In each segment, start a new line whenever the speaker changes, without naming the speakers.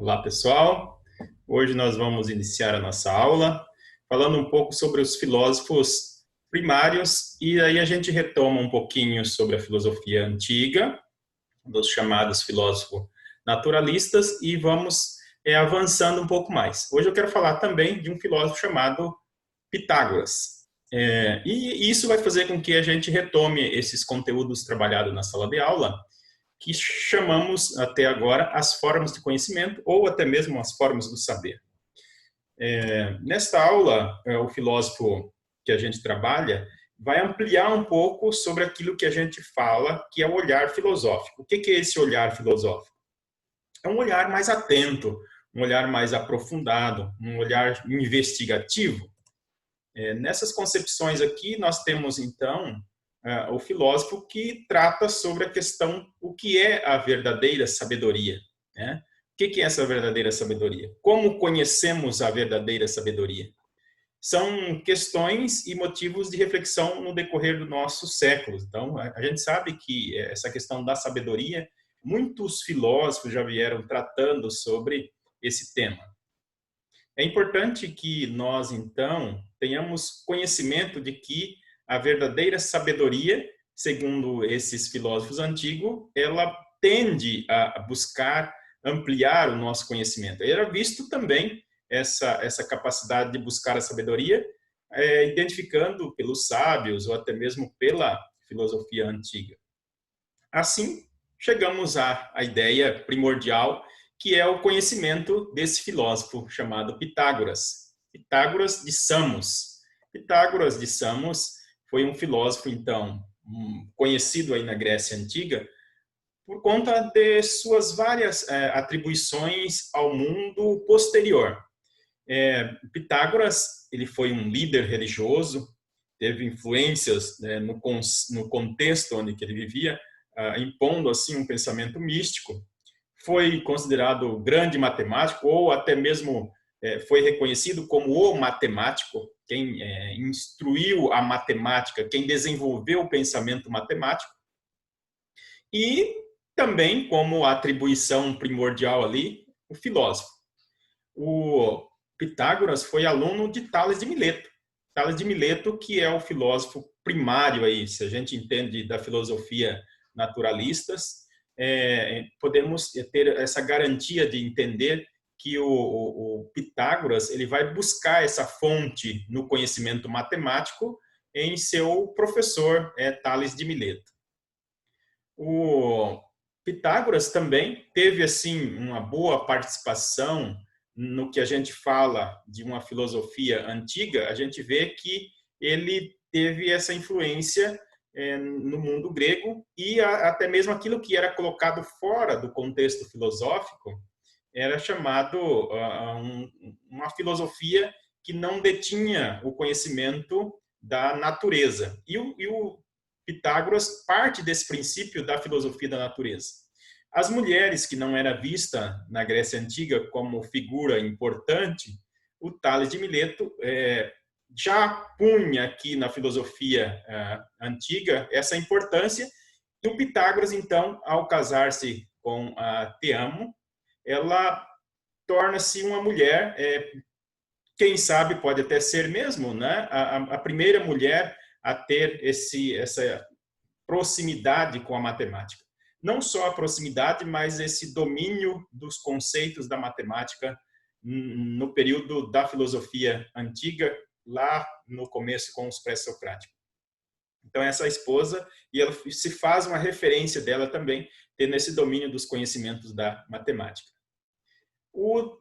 Olá, pessoal. Hoje nós vamos iniciar a nossa aula falando um pouco sobre os filósofos primários e aí a gente retoma um pouquinho sobre a filosofia antiga, dos chamados filósofos naturalistas e vamos avançando um pouco mais. Hoje eu quero falar também de um filósofo chamado Pitágoras. E isso vai fazer com que a gente retome esses conteúdos trabalhados na sala de aula que chamamos até agora as formas de conhecimento ou até mesmo as formas do saber. Nesta aula, o filósofo que a gente trabalha vai ampliar um pouco sobre aquilo que a gente fala, que é o olhar filosófico. O que é esse olhar filosófico? É um olhar mais atento, um olhar mais aprofundado, um olhar investigativo. Nessas concepções aqui, nós temos, então, o filósofo que trata sobre a questão o que é a verdadeira sabedoria, né? O que é essa verdadeira sabedoria? Como conhecemos a verdadeira sabedoria? São questões e motivos de reflexão no decorrer dos nossos séculos. Então, a gente sabe que essa questão da sabedoria, muitos filósofos já vieram tratando sobre esse tema. É importante que nós, então, tenhamos conhecimento de que a verdadeira sabedoria, segundo esses filósofos antigos, ela tende a buscar ampliar o nosso conhecimento. Era visto também essa capacidade de buscar a sabedoria, identificando pelos sábios ou até mesmo pela filosofia antiga. Assim, chegamos à ideia primordial, que é o conhecimento desse filósofo chamado Pitágoras. Pitágoras de Samos. Pitágoras de Samos foi um filósofo, então, conhecido aí na Grécia Antiga, por conta de suas várias atribuições ao mundo posterior. Pitágoras, ele foi um líder religioso, teve influências no contexto onde ele vivia, impondo assim um pensamento místico. Foi considerado grande matemático ou até mesmo foi reconhecido como o matemático, quem instruiu a matemática, quem desenvolveu o pensamento matemático. E também como atribuição primordial ali, o filósofo. O Pitágoras foi aluno de Tales de Mileto. Tales de Mileto, que é o filósofo primário aí, se a gente entende da filosofia naturalistas, podemos ter essa garantia de entender que o Pitágoras ele vai buscar essa fonte no conhecimento matemático em seu professor Tales de Mileto. O Pitágoras também teve assim uma boa participação no que a gente fala de uma filosofia antiga. A gente vê que ele teve essa influência no mundo grego e até mesmo aquilo que era colocado fora do contexto filosófico era chamado uma filosofia que não detinha o conhecimento da natureza. E o Pitágoras parte desse princípio da filosofia da natureza. As mulheres, que não era vista na Grécia Antiga como figura importante, o Tales de Mileto já punha aqui na filosofia antiga essa importância, e o Pitágoras, então, ao casar-se com a Teamo, ela torna-se uma mulher, quem sabe pode até ser mesmo, né, a primeira mulher a ter essa proximidade com a matemática. Não só a proximidade, mas esse domínio dos conceitos da matemática no período da filosofia antiga, lá no começo com os pré-socráticos. Então, essa esposa, e ela se faz uma referência dela também, tendo esse domínio dos conhecimentos da matemática. O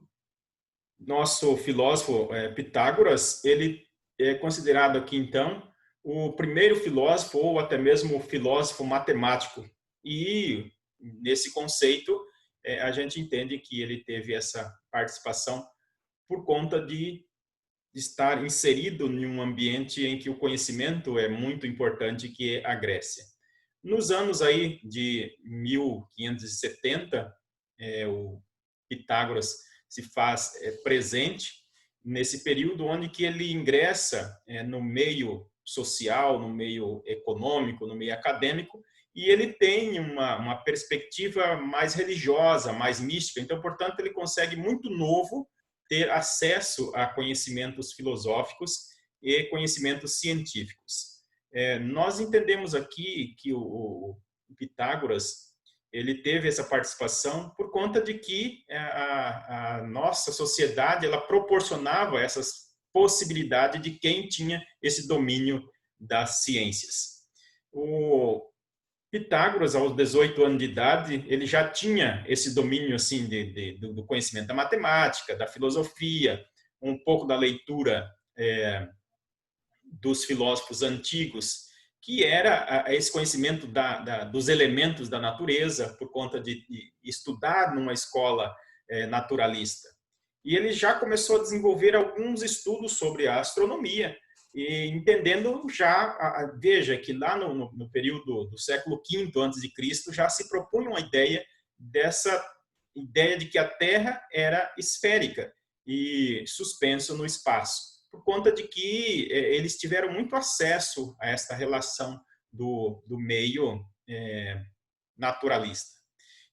nosso filósofo Pitágoras, ele é considerado aqui, então, o primeiro filósofo ou até mesmo o filósofo matemático. E nesse conceito, a gente entende que ele teve essa participação por conta de estar inserido em um ambiente em que o conhecimento é muito importante, que é a Grécia. Nos anos aí de 1570, o Pitágoras se faz presente nesse período onde que ele ingressa no meio social, no meio econômico, no meio acadêmico, e ele tem uma perspectiva mais religiosa, mais mística. Então, portanto, ele consegue muito novo ter acesso a conhecimentos filosóficos e conhecimentos científicos. Nós entendemos aqui que o Pitágoras ele teve essa participação por conta de que a nossa sociedade ela proporcionava essas possibilidades de quem tinha esse domínio das ciências. O Pitágoras, aos 18 anos de idade, ele já tinha esse domínio assim do conhecimento da matemática, da filosofia, um pouco da leitura dos filósofos antigos, que era esse conhecimento dos elementos da natureza, por conta de estudar numa escola naturalista. E ele já começou a desenvolver alguns estudos sobre a astronomia, e entendendo já, veja que lá no período do século V a.C., já se propunha uma ideia dessa ideia de que a Terra era esférica e suspenso no espaço, por conta de que eles tiveram muito acesso a esta relação do meio naturalista.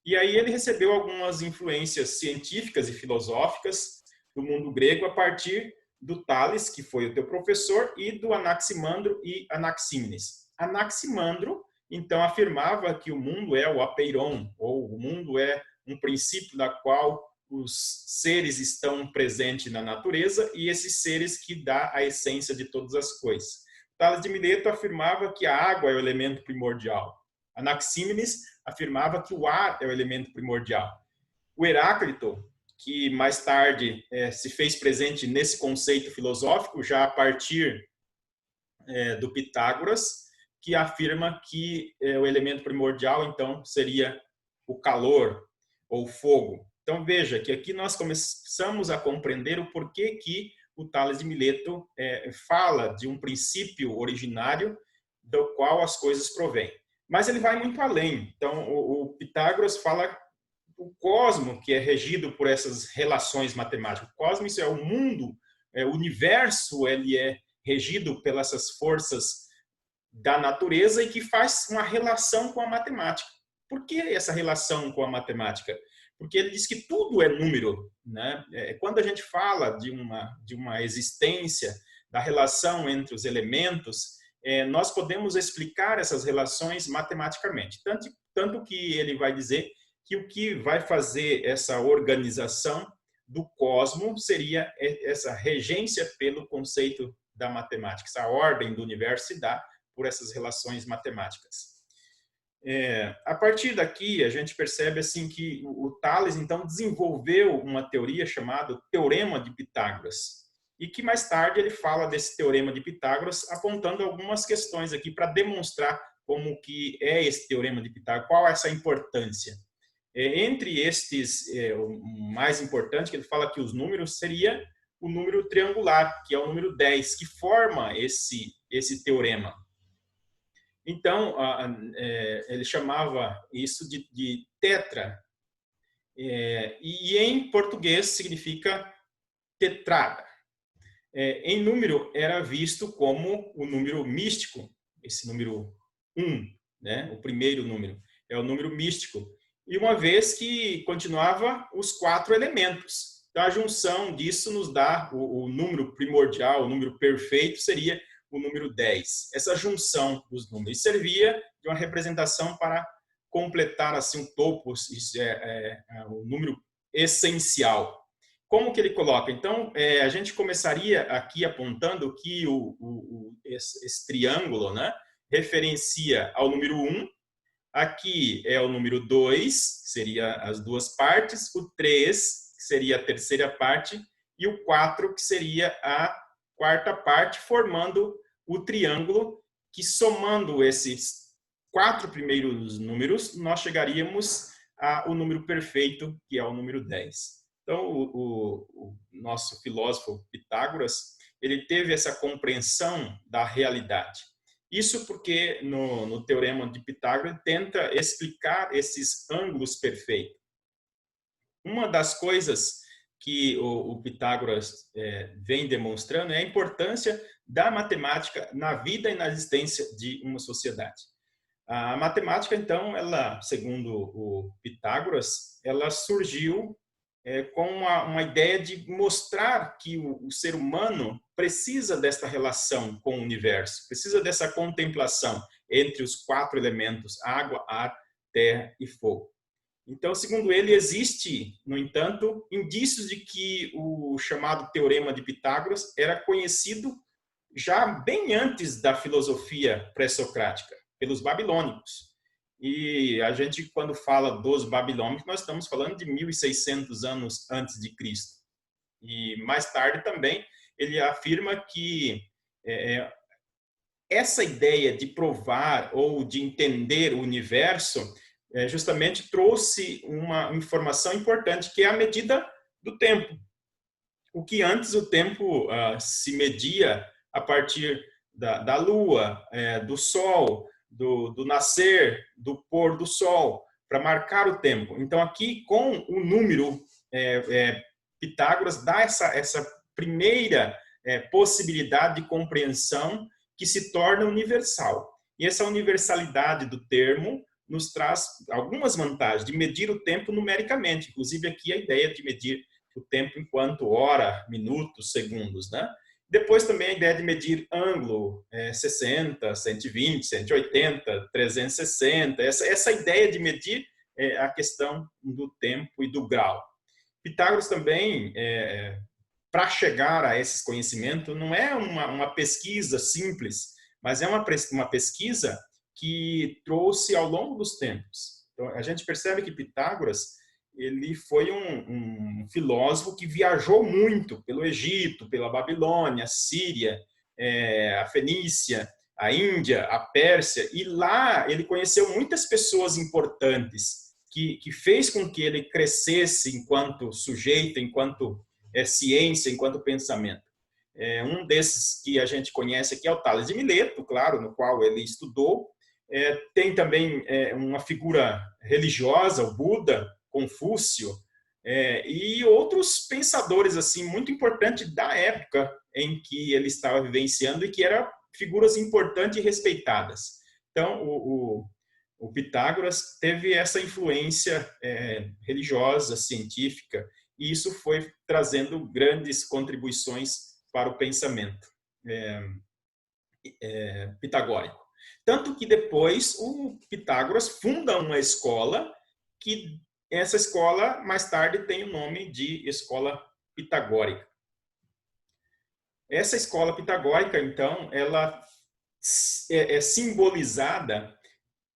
E aí ele recebeu algumas influências científicas e filosóficas do mundo grego a partir do Tales, que foi o teu professor, e do Anaximandro e Anaxímenes. Anaximandro, então, afirmava que o mundo é o apeiron, ou o mundo é um princípio da qual os seres estão presentes na natureza e esses seres que dá a essência de todas as coisas. Tales de Mileto afirmava que a água é o elemento primordial. Anaxímenes afirmava que o ar é o elemento primordial. O Heráclito, que mais tarde se fez presente nesse conceito filosófico, já a partir do Pitágoras, que afirma que o elemento primordial, então, seria o calor ou o fogo. Então, veja que aqui nós começamos a compreender o porquê que o Tales de Mileto fala de um princípio originário do qual as coisas provêm. Mas ele vai muito além. Então, o Pitágoras fala o cosmo, que é regido por essas relações matemáticas. O cosmo, isso é o mundo, o universo, ele é regido pelas essas forças da natureza e que faz uma relação com a matemática. Por que essa relação com a matemática? Porque ele diz que tudo é número, né? Quando a gente fala de uma existência, da relação entre os elementos, nós podemos explicar essas relações matematicamente. Tanto que ele vai dizer que o que vai fazer essa organização do cosmo seria essa regência pelo conceito da matemática, essa ordem do universo se dá por essas relações matemáticas. A partir daqui, a gente percebe assim que o Tales, então, desenvolveu uma teoria chamada Teorema de Pitágoras, e que mais tarde ele fala desse Teorema de Pitágoras, apontando algumas questões aqui para demonstrar como que é esse Teorema de Pitágoras, qual é essa importância. Entre estes, o mais importante, que ele fala que os números seria o número triangular, que é o número 10, que forma esse teorema. Então, ele chamava isso de tetra, e em português significa tetrada. Em número, era visto como o número místico, esse número 1, né? O primeiro número, é o número místico. E uma vez que continuava os 4 elementos. Então, a junção disso nos dá o número primordial, o número perfeito, seria o número 10. Essa junção dos números servia de uma representação para completar assim um topo, o número essencial. Como que ele coloca? Então, a gente começaria aqui apontando que esse triângulo, né, referencia ao número 1, aqui é o número 2, que seria as duas partes, o 3, que seria a terceira parte, e o 4, que seria a quarta parte, formando o triângulo, que somando esses 4 primeiros números, nós chegaríamos ao número perfeito, que é o número 10. Então, o nosso filósofo Pitágoras, ele teve essa compreensão da realidade. Isso porque no Teorema de Pitágoras tenta explicar esses ângulos perfeitos. Uma das coisas que o Pitágoras vem demonstrando é a importância da matemática na vida e na existência de uma sociedade. A matemática, então, ela, segundo o Pitágoras, ela surgiu com uma ideia de mostrar que o ser humano precisa desta relação com o universo, precisa dessa contemplação entre os quatro elementos, água, ar, terra e fogo. Então, segundo ele, existe, no entanto, indícios de que o chamado Teorema de Pitágoras era conhecido já bem antes da filosofia pré-socrática, pelos babilônicos. E a gente, quando fala dos babilônicos, nós estamos falando de 1.600 anos antes de Cristo. E mais tarde também ele afirma que essa ideia de provar ou de entender o universo justamente trouxe uma informação importante, que é a medida do tempo. O que antes o tempo se media a partir da lua, do sol, do nascer, do pôr do sol, para marcar o tempo. Então, aqui, com o número, Pitágoras dá essa primeira possibilidade de compreensão que se torna universal. E essa universalidade do termo nos traz algumas vantagens, de medir o tempo numericamente, inclusive aqui a ideia de medir o tempo enquanto hora, minutos, segundos, né? Depois também a ideia de medir ângulo, 60, 120, 180, 360, essa ideia de medir a questão do tempo e do grau. Pitágoras também, para chegar a esses conhecimentos, não é uma pesquisa simples, mas é uma pesquisa que trouxe ao longo dos tempos. Então, a gente percebe que Pitágoras ele foi um filósofo que viajou muito pelo Egito, pela Babilônia, Síria, a Fenícia, a Índia, a Pérsia, e lá ele conheceu muitas pessoas importantes, que fez com que ele crescesse enquanto sujeito, enquanto ciência, enquanto pensamento. Um desses que a gente conhece aqui é o Tales de Mileto, claro, no qual ele estudou. Tem também uma figura religiosa, o Buda, Confúcio, e outros pensadores assim muito importantes da época em que ele estava vivenciando e que eram figuras importantes e respeitadas. Então, o Pitágoras teve essa influência religiosa, científica, e isso foi trazendo grandes contribuições para o pensamento pitagórico. Tanto que depois o Pitágoras funda uma escola que essa escola mais tarde tem o nome de Escola Pitagórica. Essa escola pitagórica, então, ela é simbolizada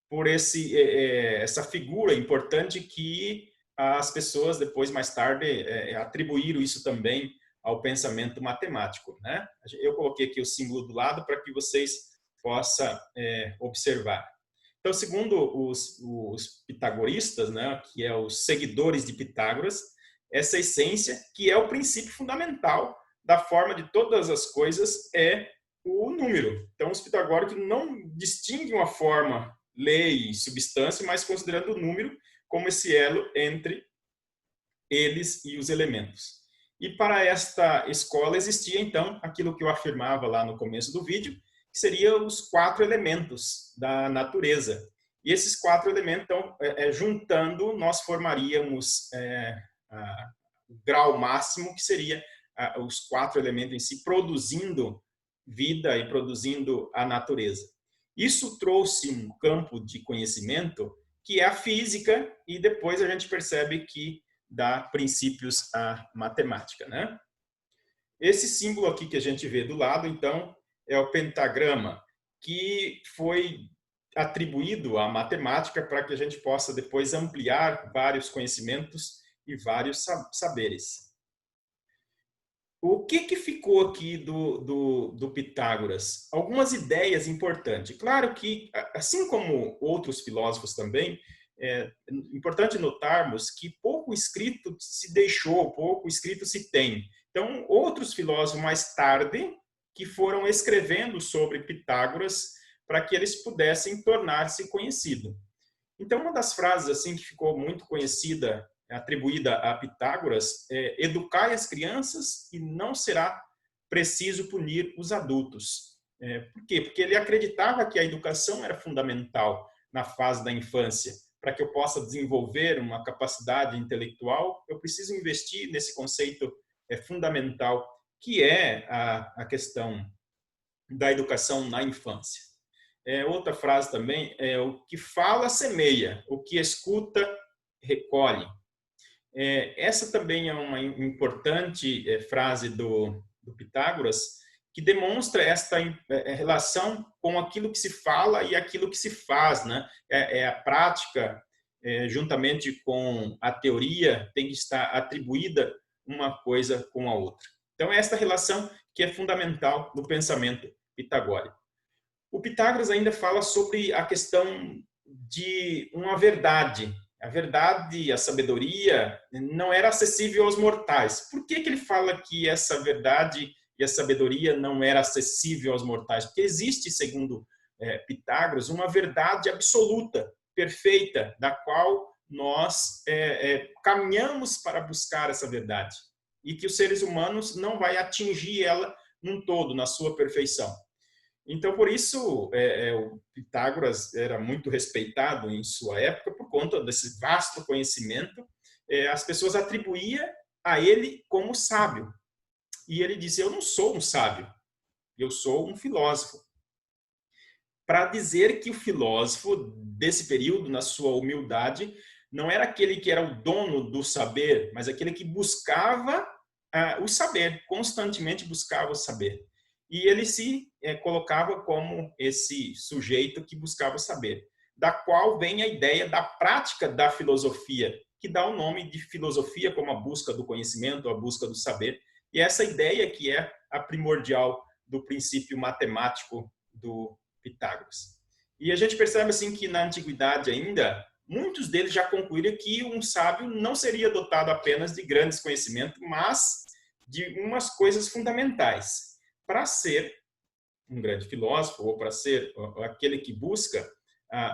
por essa figura importante que as pessoas depois, mais tarde, atribuíram isso também ao pensamento matemático, né? Eu coloquei aqui o símbolo do lado para que vocês possam observar. Então, segundo os pitagoristas, né, que é os seguidores de Pitágoras, essa essência, que é o princípio fundamental da forma de todas as coisas, é o número. Então, os pitagóricos não distinguem a forma, lei e substância, mas considerando o número como esse elo entre eles e os elementos. E para esta escola existia, então, aquilo que eu afirmava lá no começo do vídeo, que seriam os 4 elementos da natureza. E esses 4 elementos, então, juntando, nós formaríamos o grau máximo, que seria os 4 elementos em si, produzindo vida e produzindo a natureza. Isso trouxe um campo de conhecimento que é a física, e depois a gente percebe que dá princípios à matemática, né? Esse símbolo aqui que a gente vê do lado, então, é o pentagrama, que foi atribuído à matemática para que a gente possa depois ampliar vários conhecimentos e vários saberes. O que ficou aqui do Pitágoras? Algumas ideias importantes. Claro que, assim como outros filósofos também, é importante notarmos que pouco escrito se deixou, pouco escrito se tem. Então, outros filósofos mais tarde que foram escrevendo sobre Pitágoras para que eles pudessem tornar-se conhecidos. Então, uma das frases assim que ficou muito conhecida, atribuída a Pitágoras, é: educai as crianças e não será preciso punir os adultos. Por quê? Porque ele acreditava que a educação era fundamental na fase da infância. Para que eu possa desenvolver uma capacidade intelectual, eu preciso investir nesse conceito fundamental, que é a questão da educação na infância. Outra frase também é: o que fala, semeia, o que escuta, recolhe. Essa também é uma importante frase do Pitágoras, que demonstra esta relação com aquilo que se fala e aquilo que se faz, né? A prática, juntamente com a teoria, tem que estar atribuída uma coisa com a outra. Então, esta relação que é fundamental no pensamento pitagórico. O Pitágoras ainda fala sobre a questão de uma verdade. A verdade, a sabedoria, não era acessível aos mortais. Por que ele fala que essa verdade e a sabedoria não era acessível aos mortais? Porque existe, segundo Pitágoras, uma verdade absoluta, perfeita, da qual nós caminhamos para buscar essa verdade. E que os seres humanos não vai atingir ela num todo, na sua perfeição. Então, por isso, o Pitágoras era muito respeitado em sua época, por conta desse vasto conhecimento. As pessoas atribuíam a ele como sábio. E ele dizia: eu não sou um sábio, eu sou um filósofo. Para dizer que o filósofo desse período, na sua humildade, não era aquele que era o dono do saber, mas aquele que buscava o saber, constantemente buscava o saber. E ele se colocava como esse sujeito que buscava o saber, da qual vem a ideia da prática da filosofia, que dá o nome de filosofia, como a busca do conhecimento, a busca do saber. E essa ideia que é a primordial do princípio matemático do Pitágoras. E a gente percebe assim que na antiguidade ainda, muitos deles já concluíram que um sábio não seria dotado apenas de grandes conhecimentos, mas de umas coisas fundamentais. Para ser um grande filósofo, ou para ser aquele que busca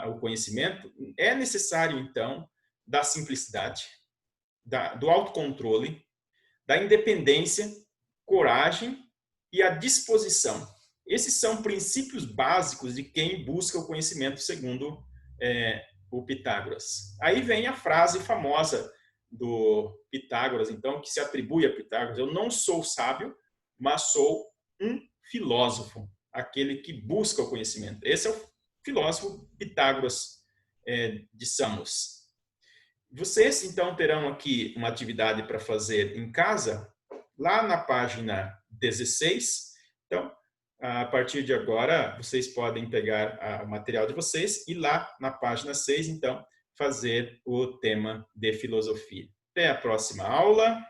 o conhecimento, é necessário, então, da simplicidade, do autocontrole, da independência, coragem e a disposição. Esses são princípios básicos de quem busca o conhecimento, segundo o Pitágoras. Aí vem a frase famosa do Pitágoras, então, que se atribui a Pitágoras: eu não sou sábio, mas sou um filósofo, aquele que busca o conhecimento. Esse é o filósofo Pitágoras de Samos. Vocês, então, terão aqui uma atividade para fazer em casa, lá na página 16. Então, a partir de agora, vocês podem pegar o material de vocês e lá na página 6, então, fazer o tema de filosofia. Até a próxima aula.